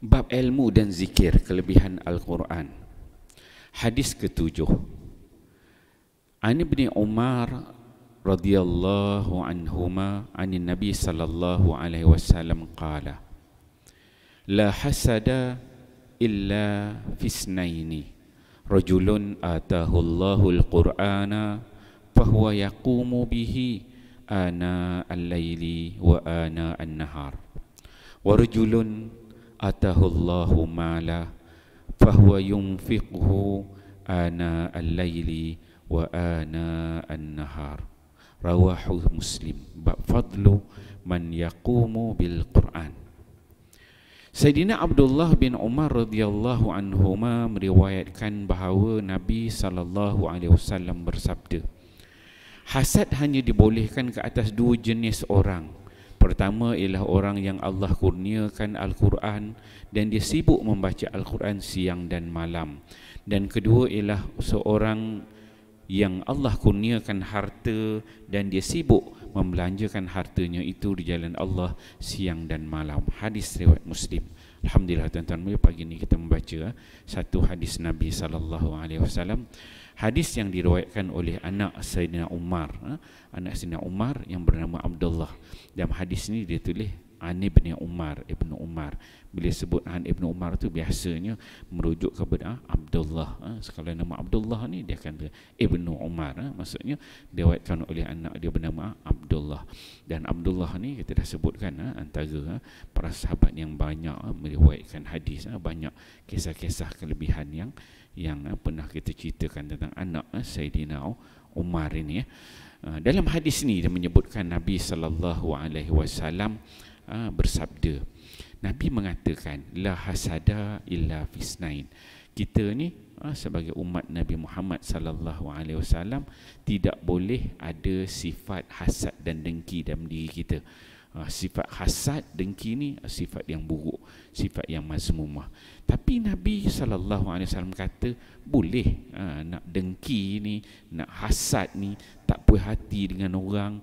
Bab ilmu dan zikir, kelebihan Al-Quran. Hadis ketujuh. An Ibni Umar radhiyallahu anhuma anin Nabi sallallahu alaihi wasallam qala: La hasada illa fisnaini. Rajulun atahu Allahul Qur'ana fahuwa yaqumu bihi ana al-laili wa ana an-nahar. Wa rajulun atahu Allahu mala fahuwa yunfiquhu ana al-laili wa ana an-nahar. Rawahu Muslim. Bab fadlu man yaqumu bil Quran. Sayyidina Abdullah bin Umar radhiyallahu anhuma meriwayatkan bahawa Nabi sallallahu alaihi wasallam bersabda, hasad hanya dibolehkan ke atas dua jenis orang. Pertama ialah orang yang Allah kurniakan Al-Quran dan dia sibuk membaca Al-Quran siang dan malam. Dan kedua ialah seorang yang Allah kurniakan harta dan dia sibuk membelanjakan hartanya itu di jalan Allah siang dan malam. Hadis riwayat Muslim. Alhamdulillah tuan-tuan, pagi ni kita membaca satu hadis Nabi sallallahu alaihi wasallam. Hadis yang diriwayatkan oleh anak Sayyidina Umar, anak Sayyidina Umar yang bernama Abdullah. Dalam hadis ni dia tulis An Ibni Umar, Ibnu Umar. Bila sebut An Ibnu Umar tu biasanya merujuk kepada Abdullah. Sekali nama Abdullah ni dia akan Ibnu Umar. Maksudnya diriwayatkan oleh anak dia bernama Abdullah. Dan Abdullah ni kita dah sebutkan antara para sahabat yang banyak meriwayatkan hadis. Banyak kisah-kisah kelebihan yang pernah kita ceritakan tentang anak Sayyidina Umar ini. Dalam hadis ni dia menyebutkan Nabi sallallahu alaihi wasallam bersabda. Nabi mengatakan la hasada illa fisnain. Kita ni sebagai umat Nabi Muhammad sallallahu alaihi wasallam tidak boleh ada sifat hasad dan dengki dalam diri kita. Sifat hasad, dengki ni sifat yang buruk, sifat yang mazmumah. Tapi Nabi sallallahu alaihi wasallam kata boleh nak dengki ni, nak hasad ni, tak puas hati dengan orang.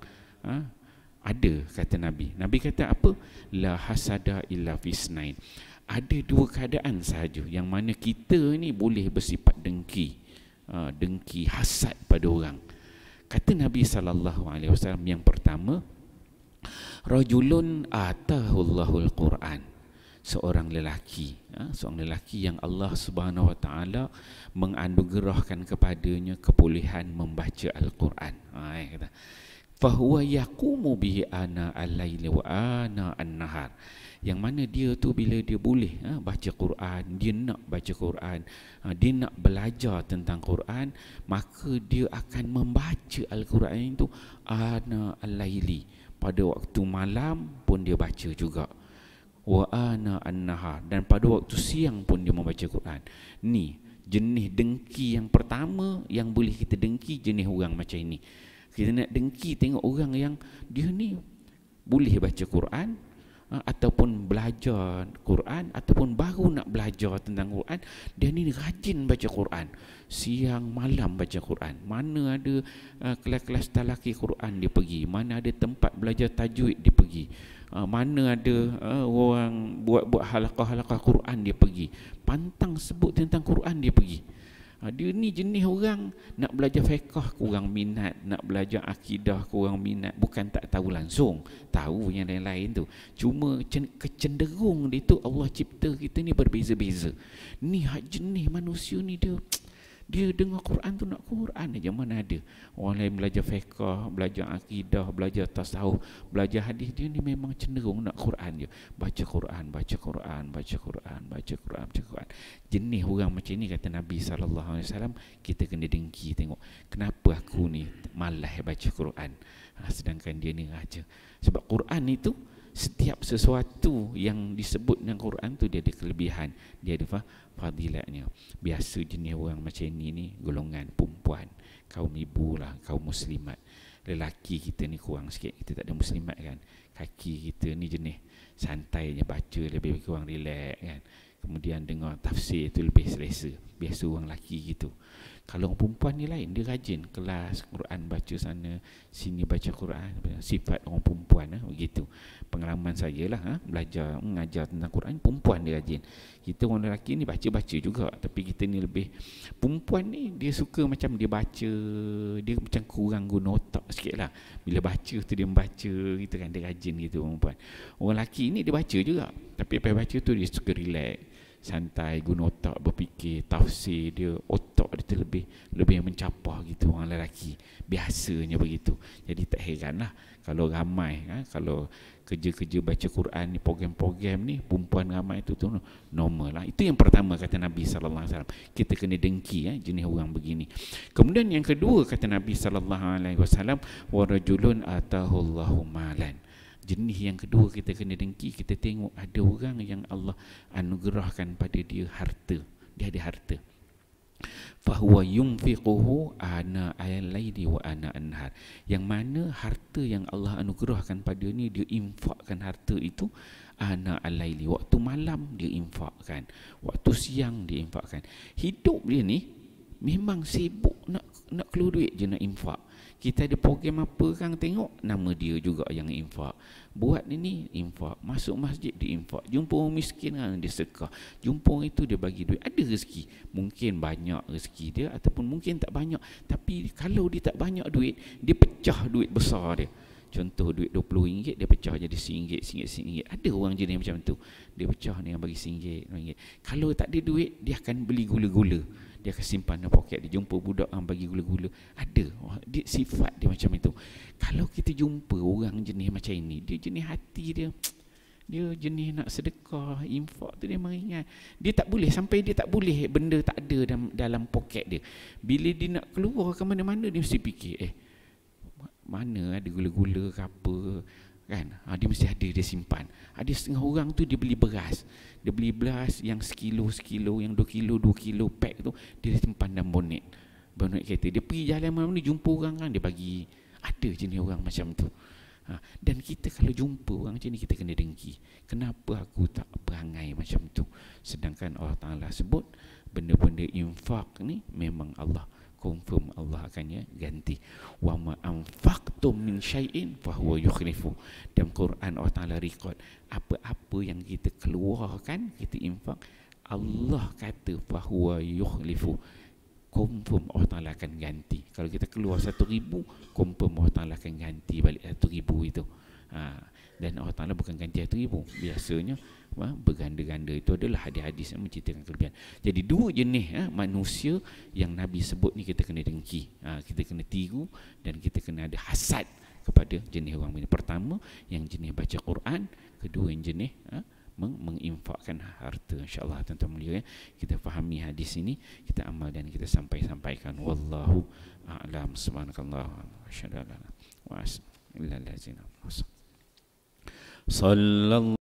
Ada, kata Nabi. Nabi kata apa? La hasada illa fisnain. Ada dua keadaan sahaja yang mana kita ni boleh bersifat dengki, dengki, hasad pada orang. Kata Nabi sallallahu alaihi wasallam, yang pertama, rajulun atahu Allahul Quran. Seorang lelaki, seorang lelaki yang Allah Subhanahu wa taala menganugerahkan kepadanya kebolehan membaca Al-Quran. Kata fahuwa yaqumu bihi ana al-laili wa ana an-nahar. Yang mana dia tu bila dia boleh baca Quran, dia nak baca Quran, dia nak belajar tentang Quran, maka dia akan membaca Al-Quran itu ana al-laili, pada waktu malam pun dia baca juga, wa ana an-nahar, dan pada waktu siang pun dia membaca Quran. Ni jenis dengki yang pertama yang boleh kita dengki, jenis orang macam ini. Kita nak dengki tengok orang yang dia ni boleh baca Quran, ataupun belajar Quran, ataupun baru nak belajar tentang Quran, dia ni rajin baca Quran, siang malam baca Quran. Mana ada kelas-kelas talaki Quran dia pergi, mana ada tempat belajar tajwid dia pergi, mana ada orang buat halaqah-halaqah Quran dia pergi, pantang sebut tentang Quran dia pergi. Dia ni jenis orang nak belajar fiqh kurang minat, nak belajar akidah kurang minat. Bukan tak tahu langsung, tahu yang lain-lain tu, cuma kecenderung dia tu Allah cipta kita ni berbeza-beza. Ni jenis manusia ni dia dengar Quran tu nak Quran aja. Mana ada orang lain belajar fiqh, belajar akidah, belajar tasawuf, belajar hadis, dia ni memang cenderung nak Quran je. Baca Quran, baca Quran, baca Quran, baca Quran, baca Quran. Jenis orang macam ni, kata Nabi sallallahu alaihi wasallam, kita kena dengki tengok, kenapa aku ni malas baca Quran, sedangkan dia ni raja. Sebab Quran itu, setiap sesuatu yang disebut dengan Quran tu dia ada kelebihan, dia ada fadilatnya. Biasa jenis orang macam ni golongan perempuan, kaum ibu lah, kaum muslimat. Lelaki kita ni kurang sikit, kita tak ada muslimat kan. Kaki kita ni jenis santai je baca, lebih kurang relax kan. kemudian dengar tafsir itu lebih selesa. Biasa orang lelaki gitu. Kalau orang perempuan ni lain, dia rajin kelas Quran, baca sana sini, baca Quran. Sifat orang perempuan begitu. Pengalaman saya lah, belajar mengajar tentang Quran, perempuan dia rajin. Kita orang lelaki ni baca-baca juga, tapi kita ni lebih, perempuan ni dia suka macam dia baca, dia macam kurang guna otak sikit lah. Bila baca tu dia membaca gitu kan, dia rajin gitu orang perempuan. Orang lelaki ni dia baca juga, tapi apa baca tu dia suka relax, santai, guna otak, berfikir, tafsir dia, otak dia tu lebih mencapah gitu orang lelaki. Biasanya begitu. Jadi tak heranlah kalau ramai, kalau kerja-kerja baca Quran ni, program-program ni, perempuan ramai tu normal lah. Itu yang pertama kata Nabi SAW. Kita kena dengki jenis orang begini. Kemudian yang kedua kata Nabi SAW, wa rajulun atahullahu malan. Jenis yang kedua kita kena dengki, kita tengok ada orang yang Allah anugerahkan pada dia harta. Dia ada harta. Fahuwa yunfiquhu ana al-laili wa ana an-nahar. Yang mana harta yang Allah anugerahkan pada ni, dia infakkan harta itu ana al-laili, waktu malam dia infakkan, waktu siang dia infakkan. Hidup dia ni memang sibuk nak keluar duit je, nak infak. Kita ada program apa kan, tengok nama dia juga yang infak. Buat ni infak, masuk masjid dia infak, jumpa orang miskin kan dia sedekah, jumpa orang itu dia bagi duit. Ada rezeki, mungkin banyak rezeki dia ataupun mungkin tak banyak, tapi kalau dia tak banyak duit, dia pecah duit besar dia. Contoh duit RM20 dia pecah jadi RM1. Ada orang jenis macam tu, dia pecah dengan bagi RM1. Kalau tak ada duit, dia akan beli gula-gula, dia akan simpan dalam poket dia. Jumpa budak bagi gula-gula, ada dia, sifat dia macam itu. Kalau kita jumpa orang jenis macam ini, dia jenis hati dia jenis nak sedekah, infak tu dia mengingat. Dia tak boleh, sampai dia tak boleh benda tak ada dalam poket dia. Bila dia nak keluar ke mana-mana, dia mesti fikir mana ada gula-gula ke apa kan, dia mesti ada, dia simpan. Ada setengah orang tu dia beli beras, yang sekilo, yang 2 kilo pack tu, dia simpan dalam bonet kereta. Dia pergi jalan mana-mana, jumpa orang kan, dia bagi. Ada jenis orang macam tu. Dan kita kalau jumpa orang macam ni, kita kena dengki. Kenapa aku tak perangai macam tu? Sedangkan Allah Ta'ala sebut benda-benda infak ni memang Allah confirm, Allah akan ganti. Wa ma anfaqtum min syai'in fa huwa yukhlifu. Dalam Quran Allah Taala record apa-apa yang kita keluarkan, kita infak, Allah kata fa huwa yukhlifu, confirm Allah Taala akan ganti. Kalau kita keluar 1,000, confirm Allah Taala akan ganti balik 1,000 itu. Dan Allah Taala bukan ganti 1,000, biasanya berganda-ganda. Itu adalah hadis-hadis yang menceritakan kelebihan. Jadi dua jenis manusia yang Nabi sebut ni kita kena dengki, kita kena tiru, dan kita kena ada hasad kepada jenis orang ini. Pertama yang jenis baca Quran, kedua yang jenis menginfakkan harta. InsyaAllah tuan-tuan mulia, kita fahami hadis ini, kita amal dan kita sampaikan. Wallahu a'lam. Subhanakallah wa asyhadu an la ilaha illa anta astaghfiruka wa atubu ilaik.